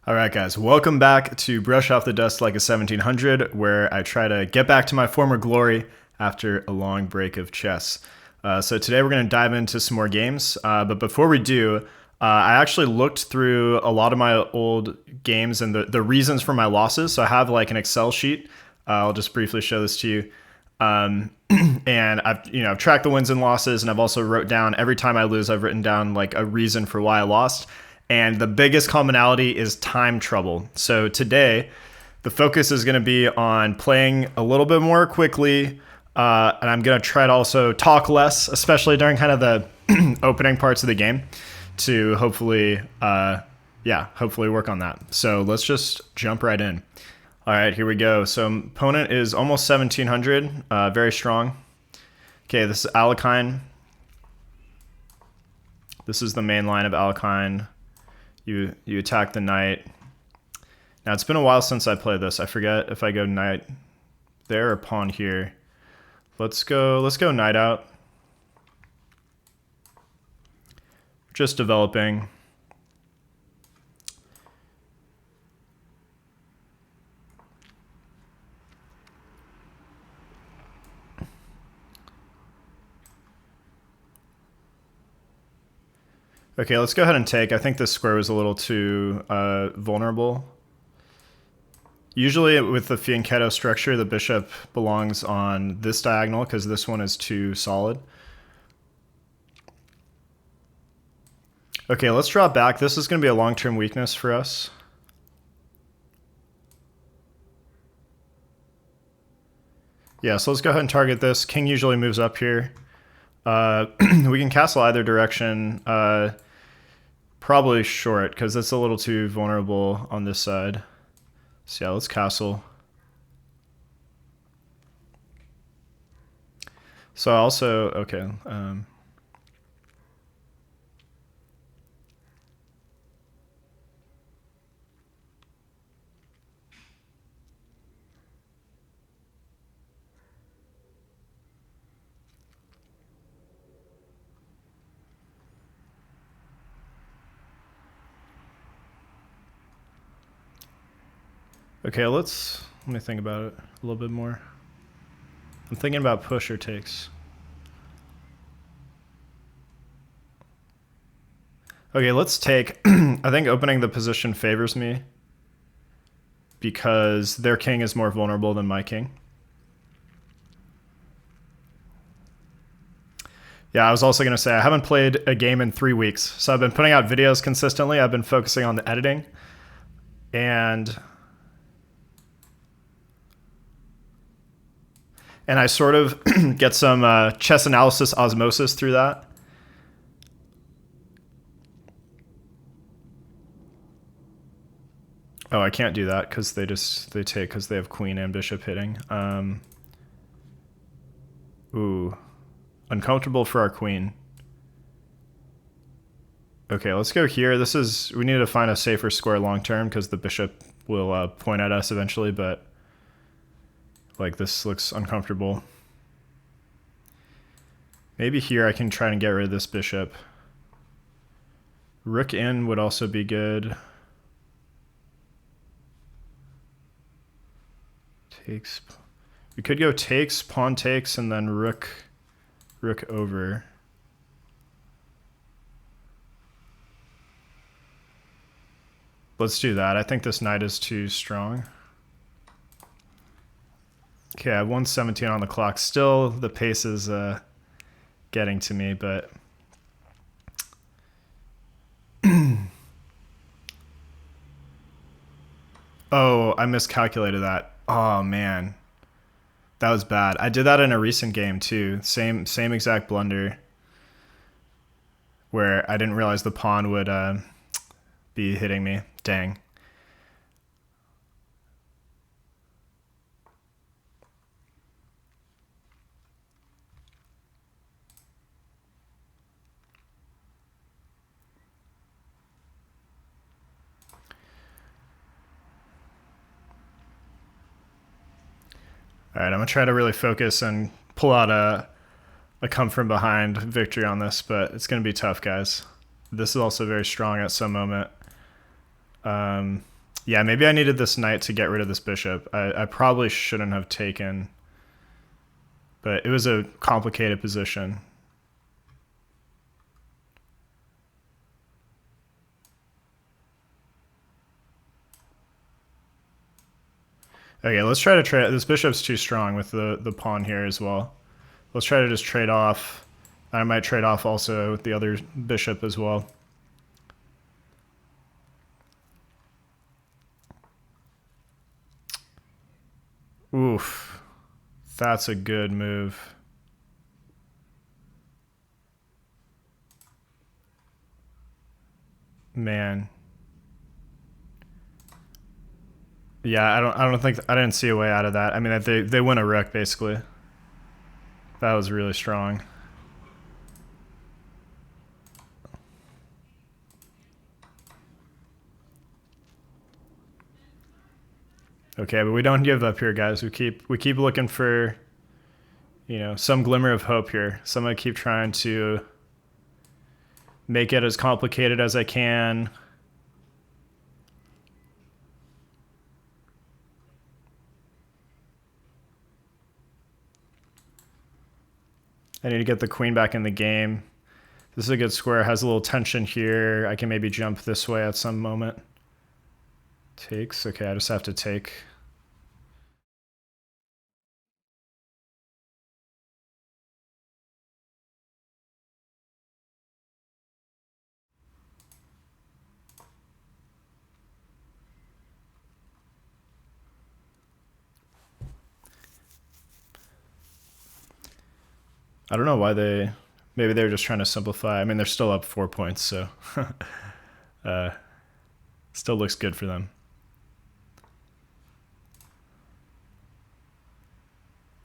All right, guys, welcome back to Brush Off the Dust Like a 1700, where I try to get back to my former glory after a long break of chess. So today we're going to dive into some more games, but before we do, I actually looked through a lot of my old games and the reasons for my losses. So I have like an Excel sheet. I'll just briefly show this to you. And I've tracked the wins and losses, and I've also wrote down every time I lose, I've written down like a reason for why I lost. And the biggest commonality is time trouble. So today, the focus is going to be on playing a little bit more quickly. And I'm going to try to also talk less, especially during kind of the opening parts of the game, to hopefully work on that. So let's just jump right in. All right, here we go. So opponent is almost 1700, very strong. Okay, this is Alekhine. This is the main line of Alekhine. You attack the knight. Now it's been a while since I played this. I forget if I go knight there or pawn here. Let's go knight out. Just developing. Okay, let's go ahead and take. I think this square was a little too vulnerable. Usually with the fianchetto structure, the bishop belongs on this diagonal because this one is too solid. Okay, let's drop back. This is going to be a long-term weakness for us. Yeah, so let's go ahead and target this. King usually moves up here. We can castle either direction. Probably short, because it's a little too vulnerable on this side. So yeah, let's castle. So I also, okay. Okay, let me think about it a little bit more. I'm thinking about push or takes. Okay, let's take. I think opening the position favors me because their king is more vulnerable than my king. Yeah, I was also going to say I haven't played a game in 3 weeks. So I've been putting out videos consistently. I've been focusing on the editing. And I sort of get some chess analysis osmosis through that. Oh, I can't do that because they take because they have queen and bishop hitting. Ooh, uncomfortable for our queen. Okay, let's go here. We need to find a safer square long term because the bishop will point at us eventually, but like this looks uncomfortable. Maybe here I can try and get rid of this bishop. Rook in would also be good. Takes. We could go takes, pawn takes, and then rook over. Let's do that. I think this knight is too strong. Okay, I have 117 on the clock. Still, the pace is getting to me, but oh, I miscalculated that. Oh man, that was bad. I did that in a recent game too. Same exact blunder, where I didn't realize the pawn would be hitting me. Dang. All right, I'm gonna try to really focus and pull out a come from behind victory on this, but it's gonna be tough, guys. This is also very strong at some moment. Yeah, maybe I needed this knight to get rid of this bishop. I probably shouldn't have taken, but it was a complicated position. Okay, let's try to trade. This bishop's too strong with the pawn here as well. Let's try to just trade off. I might trade off also with the other bishop as well. Oof. That's a good move. Man. Yeah, I didn't see a way out of that. I mean, they win a rook basically. That was really strong. Okay, but we don't give up here, guys. We keep looking for, some glimmer of hope here. So I'm gonna keep trying to make it as complicated as I can. I need to get the queen back in the game. This is a good square. Has a little tension here. I can maybe jump this way at some moment. Takes. Okay, I just have to take. I don't know why maybe they were just trying to simplify. I mean, they're still up 4 points, so still looks good for them.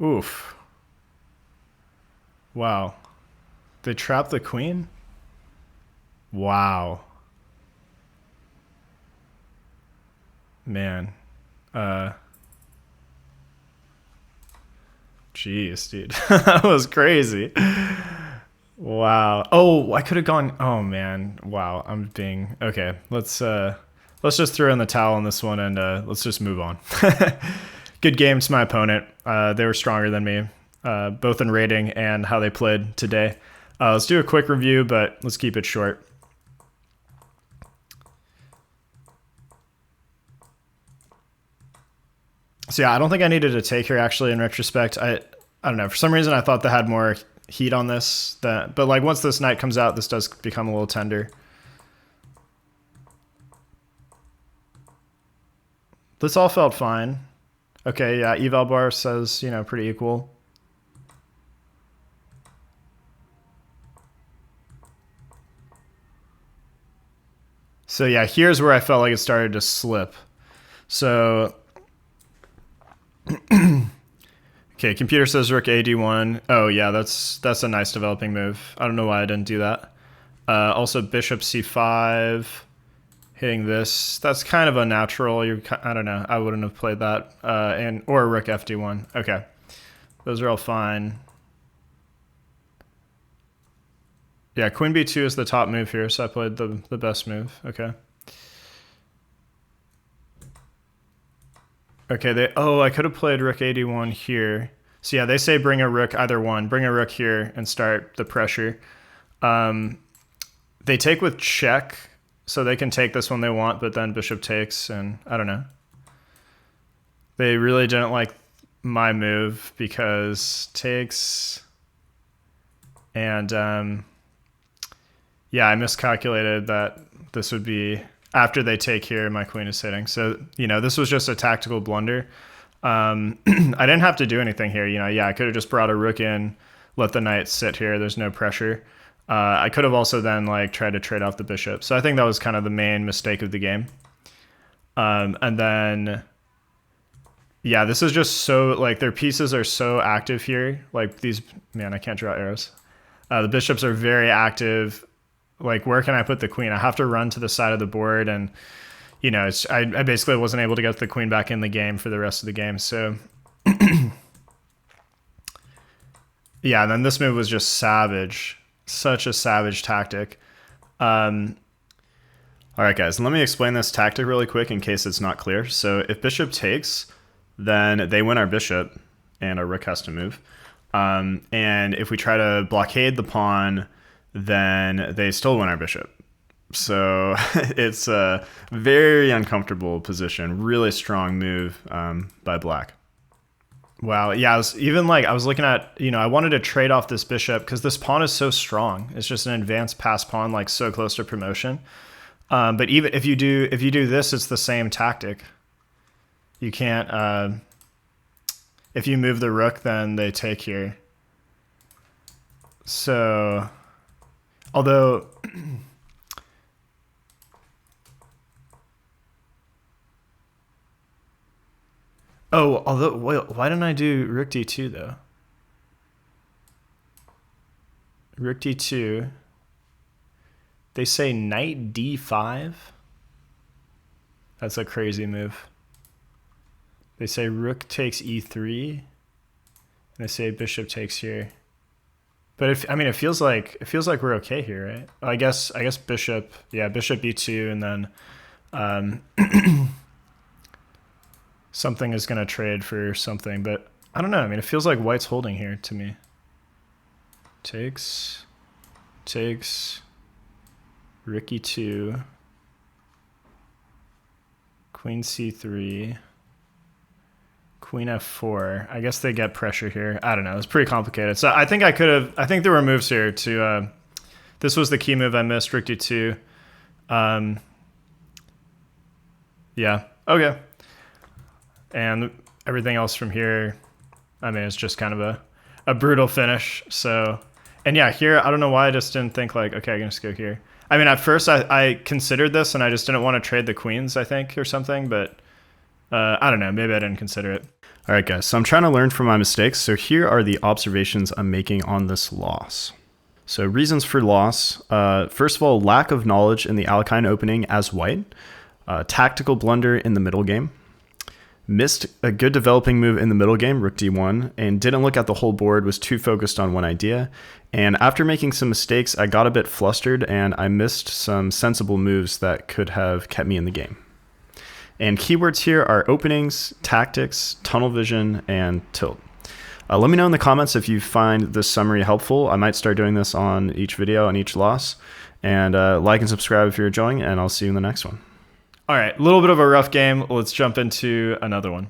Oof. Wow. They trapped the queen? Wow. Man. Jeez, dude. That was crazy. Wow. Oh, I could have gone. Oh man. Wow. I'm being okay. Let's just throw in the towel on this one and let's just move on. Good game to my opponent. They were stronger than me, both in rating and how they played today. Let's do a quick review, but let's keep it short. So yeah, I don't think I needed to take here actually in retrospect. I don't know. For some reason I thought they had more heat on this. But like once this knight comes out, this does become a little tender. This all felt fine. Okay, yeah, eval bar says, pretty equal. So yeah, here's where I felt like it started to slip. So okay, computer says rook ad1. Oh yeah, that's a nice developing move. I don't know why I didn't do that. Also bishop c5, hitting this. That's kind of unnatural. I don't know. I wouldn't have played that. Or rook fd1. Okay, those are all fine. Yeah, queen b2 is the top move here, so I played the best move. Okay. Okay, I could have played rook ad1 here. So yeah, they say bring a rook, either one. Bring a rook here and start the pressure. They take with check, so they can take this one they want, but then bishop takes, and I don't know. They really didn't like my move because takes, and yeah, I miscalculated that this would be after they take here, my queen is sitting. So, this was just a tactical blunder. I didn't have to do anything here. Yeah, I could have just brought a rook in, let the knight sit here. There's no pressure. I could have also then tried to trade off the bishop. So I think that was kind of the main mistake of the game. And then, yeah, this is just so, their pieces are so active here. Man, I can't draw arrows. The bishops are very active. Where can I put the queen? I have to run to the side of the board, and I basically wasn't able to get the queen back in the game for the rest of the game. So yeah, and then this move was just savage, such a savage tactic. All right, guys, let me explain this tactic really quick in case it's not clear. So if bishop takes, then they win our bishop, and our rook has to move. And if we try to blockade the pawn, then they still win our bishop. So it's a very uncomfortable position. Really strong move by black. Wow, yeah, I was looking at, I wanted to trade off this bishop because this pawn is so strong. It's just an advanced pass pawn, like so close to promotion. But even if you do this, it's the same tactic. You can't. If you move the rook, then they take here. So, although. Why didn't I do rook d2 though? Rook d2. They say knight d5. That's a crazy move. They say rook takes e3. And they say bishop takes here. But it feels like we're okay here, right? I guess bishop, yeah, bishop e2, and then something is gonna trade for something, but I don't know. I mean, it feels like white's holding here to me. Takes, rook e2, queen c3, queen f4. I guess they get pressure here. I don't know. It's pretty complicated. So I think there were moves here to. This was the key move I missed. Rook d2. Yeah. Okay. And everything else from here, I mean, it's just kind of a brutal finish. So, and yeah, here, I don't know why I just didn't think like, okay, I can just go here. I mean, at first I considered this and I just didn't want to trade the queens, I think, or something, but I don't know, maybe I didn't consider it. All right, guys, so I'm trying to learn from my mistakes. So here are the observations I'm making on this loss. So reasons for loss. First of all, lack of knowledge in the Alekhine opening as white. Tactical blunder in the middle game. Missed a good developing move in the middle game, rook d1, and didn't look at the whole board, was too focused on one idea. And after making some mistakes, I got a bit flustered and I missed some sensible moves that could have kept me in the game. And keywords here are openings, tactics, tunnel vision, and tilt. Let me know in the comments if you find this summary helpful. I might start doing this on each video, on each loss. And like and subscribe if you're enjoying, and I'll see you in the next one. All right, a little bit of a rough game. Let's jump into another one.